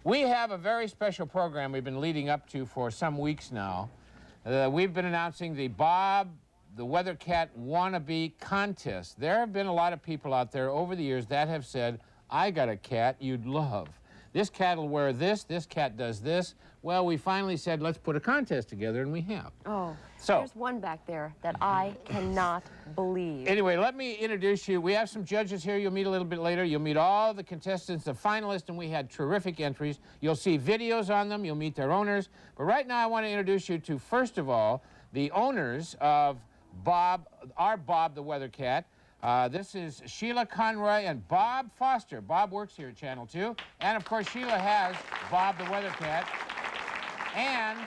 We have a very special program we've been leading up to for some weeks now. We've been announcing the Bob the Weather Cat Wannabe Contest. There have been a lot of people out there over the years that have said, I got a cat you'd love. This cat will wear this cat does this. Well, we finally said, let's put a contest together, and we have. Oh, so there's one back there that I cannot believe. Anyway, let me introduce you. We have some judges here you'll meet a little bit later. You'll meet all the contestants, the finalists, and we had terrific entries. You'll see videos on them. You'll meet their owners. But right now, I want to introduce you to, first of all, the owners of Bob, our Bob the Weather Cat. This is Sheila Conroy and Bob Foster. Bob works here at Channel 2. And, of course, Sheila has Bob the Weather Cat. And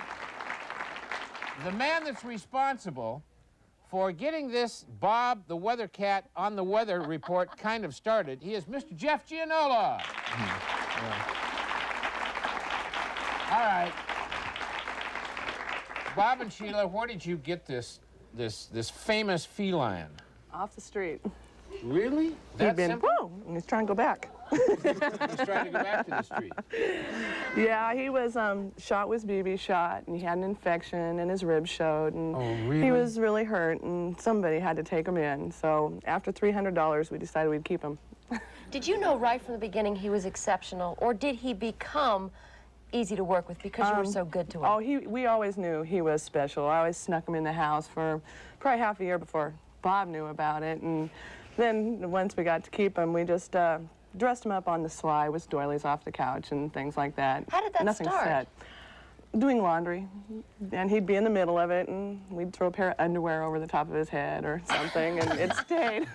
the man that's responsible for getting this Bob the Weather Cat on the weather report kind of started, he is Mr. Jeff Gianola. All right. Bob and Sheila, where did you get this famous feline? Off the street. Really? He'd been, whoa, and he's trying to go back. He's trying to go back to the street. Yeah, he was shot with BB shot, and he had an infection, and his ribs showed, and he was really hurt, and somebody had to take him in. So after $300, we decided we'd keep him. Did you know right from the beginning he was exceptional, or did he become easy to work with because you were so good to him? Oh, we always knew he was special. I always snuck him in the house for probably half a year before Bob knew about it, and then once we got to keep him, we just dressed him up on the sly with doilies off the couch and things like that. How did that Nothing start? Set. Doing laundry, and he'd be in the middle of it, and we'd throw a pair of underwear over the top of his head or something, and it stayed.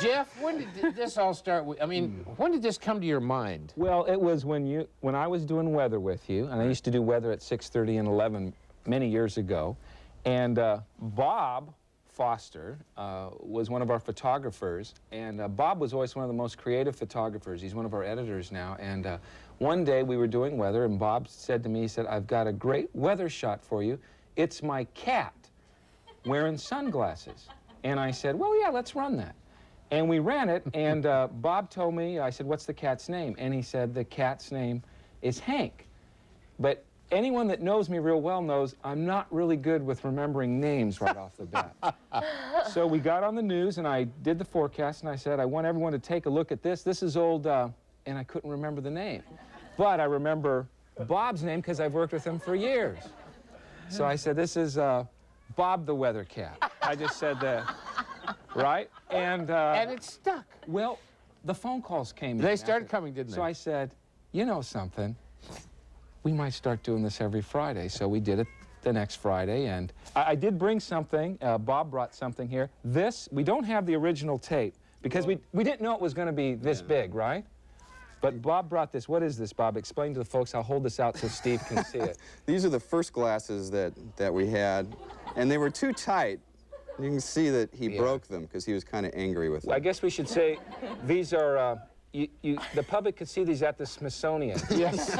Jeff, when did this all start? I mean, when did this come to your mind? Well, it was when I was doing weather with you, and I used to do weather at 6:30 and 11 many years ago, and Bob Foster was one of our photographers, and Bob was always one of the most creative photographers. He's one of our editors now, and one day we were doing weather, and Bob said to me, he said, I've got a great weather shot for you. It's my cat wearing sunglasses. And I said, well, yeah, let's run that. And we ran it, and Bob told me, I said, what's the cat's name? And he said, the cat's name is Hank. But anyone that knows me real well knows I'm not really good with remembering names right off the bat. So we got on the news, and I did the forecast, and I said, I want everyone to take a look at this. This is old, and I couldn't remember the name. But I remember Bob's name because I've worked with him for years. So I said, this is Bob the Weather Cat. I just said that, right? And it stuck. Well, the phone calls came in. They started coming, didn't they? So I said, you know something? We might start doing this every Friday. So we did it the next Friday, and I did bring something. Bob brought something here. This, we don't have the original tape because we didn't know it was going to be this big, right? But Bob brought this. What is this, Bob? Explain to the folks. I'll hold this out so Steve can see it. These are the first glasses that we had, and they were too tight. You can see that he broke them because he was kind of angry with them. Well, I guess we should say these are, the public could see these at the Smithsonian. Yes.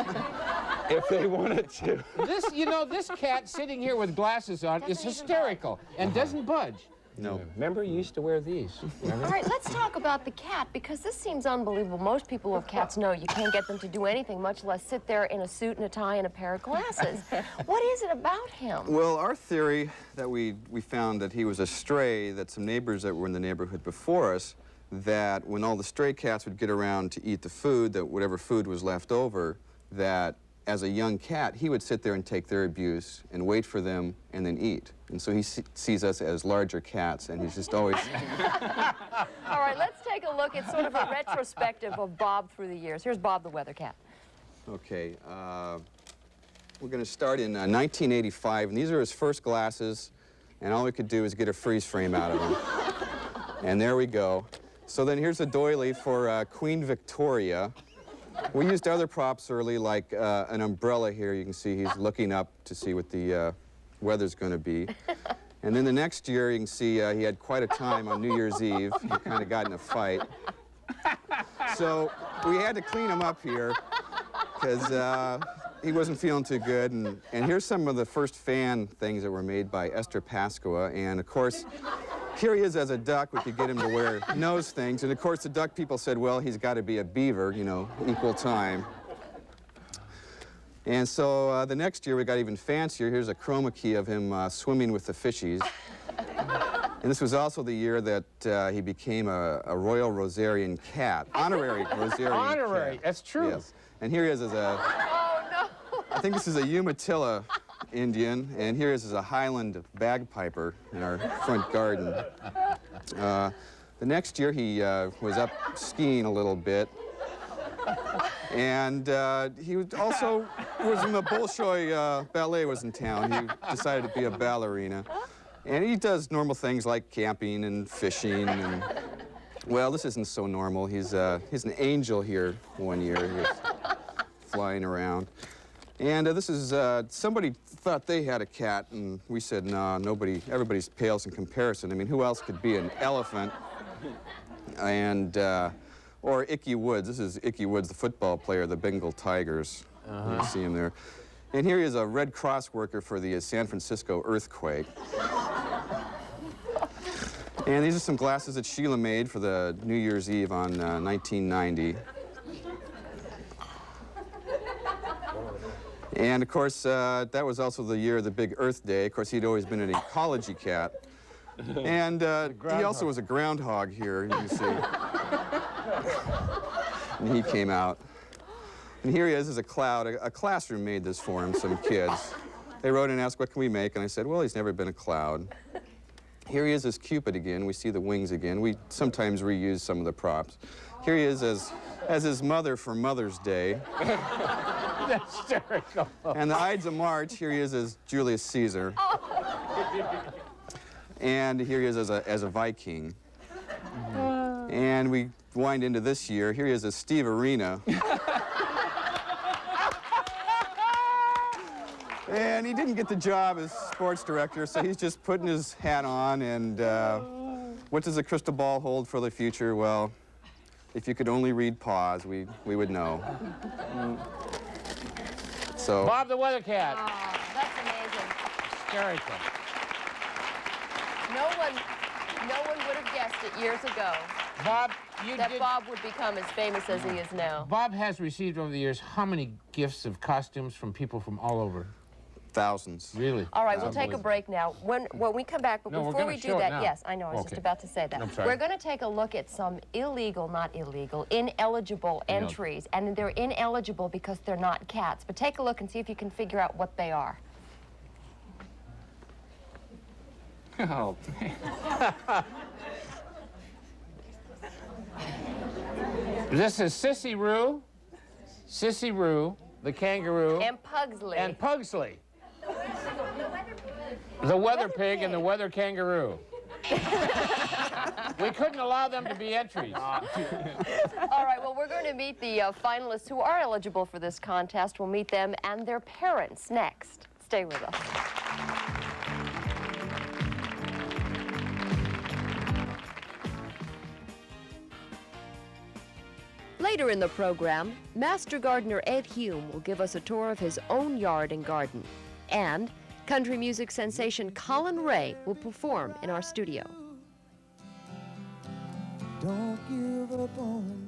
If they wanted to. This, you know, this cat sitting here with glasses on is hysterical and doesn't budge. No. Remember, you used to wear these. Remember? All right, let's talk about the cat, because this seems unbelievable. Most people who have cats know you can't get them to do anything, much less sit there in a suit and a tie and a pair of glasses. What is it about him? Well, our theory that we found that he was a stray, that some neighbors that were in the neighborhood before us, that when all the stray cats would get around to eat the food, that whatever food was left over, that as a young cat, he would sit there and take their abuse and wait for them and then eat. And so he sees us as larger cats, and he's just always... All right, let's take a look at sort of a retrospective of Bob through the years. Here's Bob the Weather Cat. Okay, we're going to start in 1985, and these are his first glasses, and all we could do is get a freeze frame out of them. And there we go. So then here's a doily for Queen Victoria. We used other props early, like an umbrella here. You can see he's looking up to see what the weather's going to be. And then the next year, you can see he had quite a time on New Year's Eve. He kind of got in a fight. So we had to clean him up here because he wasn't feeling too good. And here's some of the first fan things that were made by Esther Pasqua. And, of course, here he is as a duck. We could get him to wear nose things. And, of course, the duck people said, well, he's got to be a beaver, you know, equal time. And so the next year we got even fancier. Here's a chroma key of him swimming with the fishies. And this was also the year that he became a Royal Rosarian cat, honorary Rosarian Honorary, cat. that's true. Yes. And here he is as a, Oh, no. I think this is a Umatilla Indian, and here he is as a Highland bagpiper in our front garden. The next year he was up skiing a little bit. And he was also was when the Bolshoi Ballet was in town. He decided to be a ballerina. And he does normal things like camping and fishing. And, well, this isn't so normal. He's an angel here one year. He was flying around. And this is, somebody thought they had a cat, and we said, no, nobody, everybody's pales in comparison. I mean, who else could be an elephant? And, or Icky Woods. This is Icky Woods, the football player, the Bengal Tigers. You see him there. And here he is, a Red Cross worker for the San Francisco earthquake. And these are some glasses that Sheila made for the New Year's Eve on 1990. And of course, that was also the year of the big Earth Day. Of course, he'd always been an ecology cat. And he also was a groundhog here, you can see. And he came out. And here he is as a cloud. A classroom made this for him, some kids. They wrote in and asked, what can we make? And I said, well, he's never been a cloud. Here he is as Cupid again. We see the wings again. We sometimes reuse some of the props. Here he is as his mother for Mother's Day. That's hysterical. And the Ides of March, here he is as Julius Caesar. And here he is as a Viking. And we wind into this year. Here he is as Steve Arena. And he didn't get the job as sports director, so he's just putting his hat on. And what does the crystal ball hold for the future? Well, if you could only read paws, we would know. So Bob the Weather Cat. Oh, that's amazing. Hysterical. No one would have guessed it years ago Bob, that Bob would become as famous as he is now. Bob has received over the years how many gifts of costumes from people from all over? thousands. Really? All right, we'll take a break now. When we come back, but No, we're before gonna we do show it that, now. yes, I know, I was just Okay. about to say that. I'm sorry. We're going to take a look at some ineligible entries, and they're ineligible because they're not cats. But take a look and see if you can figure out what they are. Oh, This is Sissy Roo, the kangaroo, And Pugsley. and Pugsley. The weather pig and the weather kangaroo. We couldn't allow them to be entries. All right, well, we're going to meet the finalists who are eligible for this contest. We'll meet them and their parents next. Stay with us. Later in the program, Master Gardener Ed Hume will give us a tour of his own yard and garden. And country music sensation Colin Ray will perform in our studio. Don't give up on